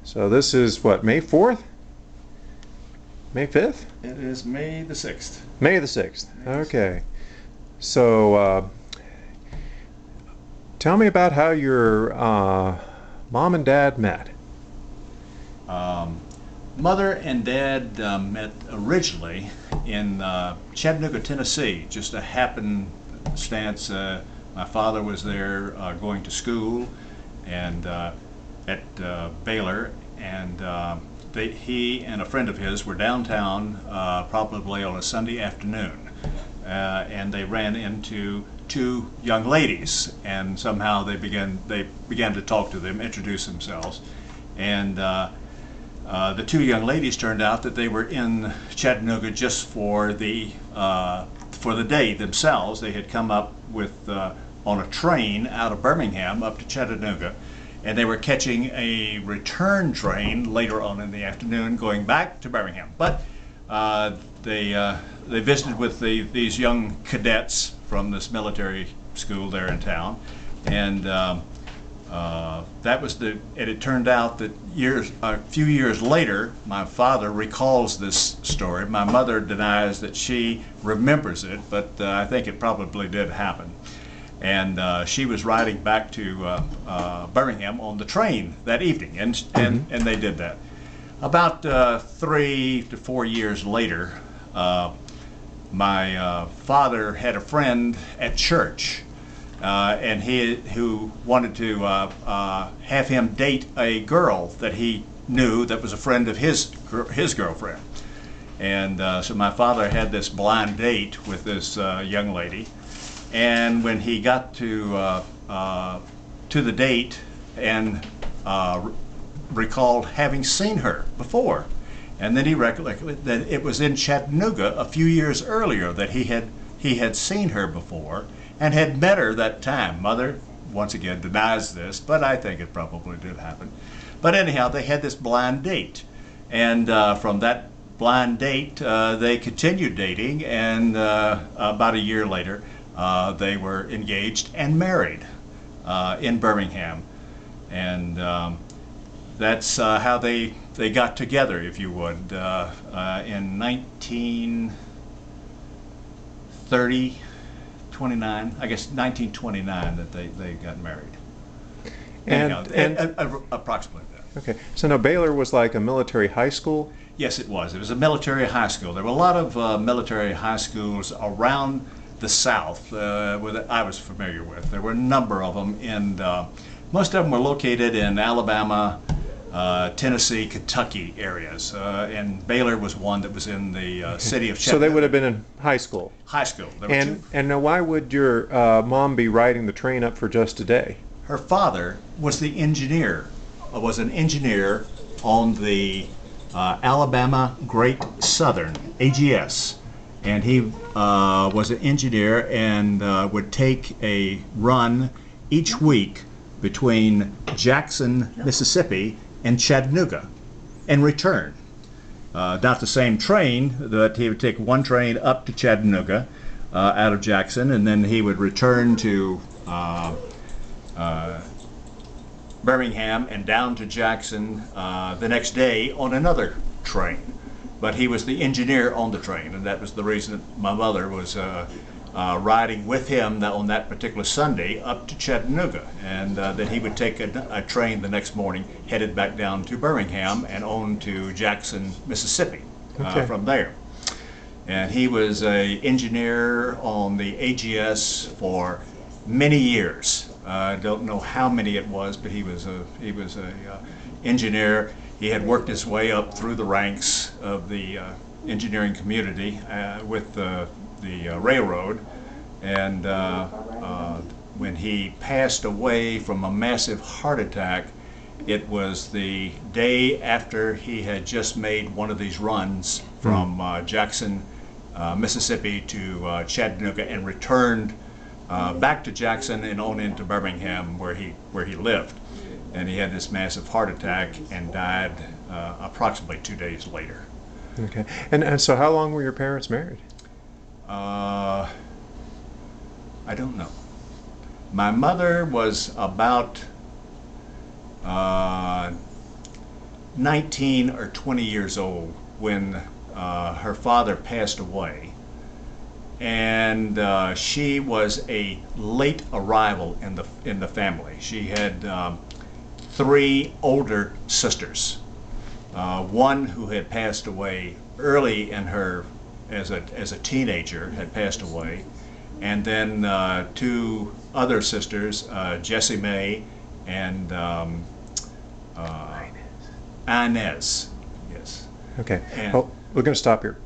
So this is what, May 4th? May 5th? It is May the 6th. May the 6th. Okay. So tell me about how your mom and dad met. Mother and Dad met originally in Chattanooga, Tennessee. Just a happenstance. My father was there going to school and at Baylor, and he and a friend of his were downtown probably on a Sunday afternoon, and they ran into two young ladies, and somehow they began to talk to them, introduce themselves, and the two young ladies turned out that they were in Chattanooga just for the day themselves. They had come up with on a train out of Birmingham up to Chattanooga, and they were catching a return train later on in the afternoon going back to Birmingham. But they visited with these young cadets from this military school there in town, and that was it turned out that a few years later, my father recalls this story. My mother denies that she remembers it, but I think it probably did happen. And she was riding back to Birmingham on the train that evening, and they did that. About 3 to 4 years later, my father had a friend at church, and who wanted to have him date a girl that he knew that was a friend of his girlfriend. And so my father had this blind date with this young lady. And when he got to the date and recalled having seen her before, and then he recollected that it was in Chattanooga a few years earlier that he had seen her before and had met her that time. Mother once again denies this, but I think it probably did happen. But anyhow, they had this blind date, and from that blind date they continued dating, and about a year later they were engaged and married in Birmingham, and that's how they got together, if you would, in 1929, I guess 1929 that they got married. And Approximately that. Okay, so now Baylor was like a military high school? Yes, it was. It was a military high school. There were a lot of military high schools around the South that I was familiar with. There were a number of them, and most of them were located in Alabama, Tennessee, Kentucky areas, and Baylor was one that was in the city of Chattanooga. So they would have been in high school? High school. There were two. And now why would your mom be riding the train up for just a day? Her father was an engineer on the Alabama Great Southern, AGS. And he was an engineer and would take a run each week between Jackson, Mississippi and Chattanooga and return. Not the same train, that he would take one train up to Chattanooga out of Jackson, and then he would return to Birmingham and down to Jackson the next day on another train. But he was the engineer on the train, and that was the reason that my mother was riding with him on that particular Sunday up to Chattanooga, and then he would take a train the next morning headed back down to Birmingham and on to Jackson, Mississippi from there. And he was an engineer on the AGS for many years. I don't know how many it was, but he was a engineer. He had worked his way up through the ranks of the engineering community with the railroad, and when he passed away from a massive heart attack, it was the day after he had just made one of these runs from Jackson, Mississippi to Chattanooga, and returned back to Jackson and on into Birmingham where he lived. And he had this massive heart attack and died approximately 2 days later. Okay. And so how long were your parents married? I don't know. My mother was about 19 or 20 years old when her father passed away. And she was a late arrival in the family. She had three older sisters. One who had passed away early in her as a teenager had passed away, and then two other sisters, Jessie Mae and Inez. Yes. Okay. And Well, we're going to stop here.